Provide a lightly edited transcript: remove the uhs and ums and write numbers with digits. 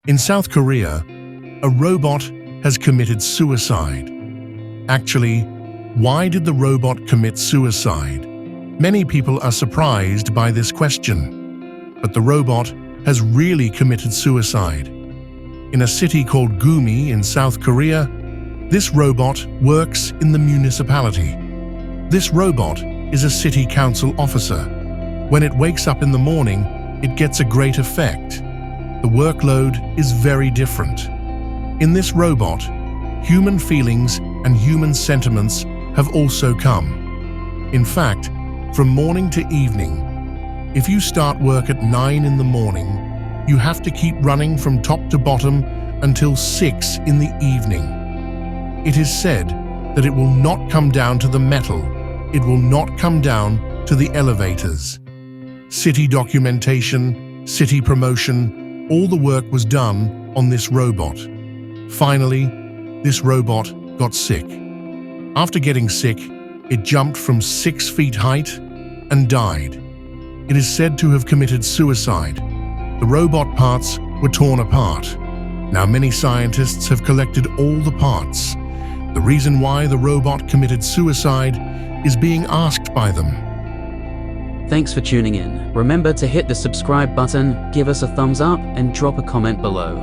In South Korea, a robot has committed suicide. Actually, why did the robot commit suicide? Many people are surprised by this question, but the robot has really committed suicide. In a city called Gumi in South Korea, this robot works in the municipality. This robot is a city council officer. When it wakes up in the morning, it gets a great effect. The workload is very different. In this robot, human feelings and human sentiments have also come. In fact, from morning to evening, if you start work at 9 in the morning, you have to keep running from top to bottom until 6 in the evening. It is said that it will not come down to the metal. It will not come down to the elevators. City documentation, city promotion, all the work was done on this robot. Finally, this robot got sick. After getting sick, it jumped from 6 feet height and died. It is said to have committed suicide. The robot parts were torn apart. Now many scientists have collected all the parts. The reason why the robot committed suicide is being asked by them. Thanks for tuning in. Remember to hit the subscribe button, give us a thumbs up, and drop a comment below.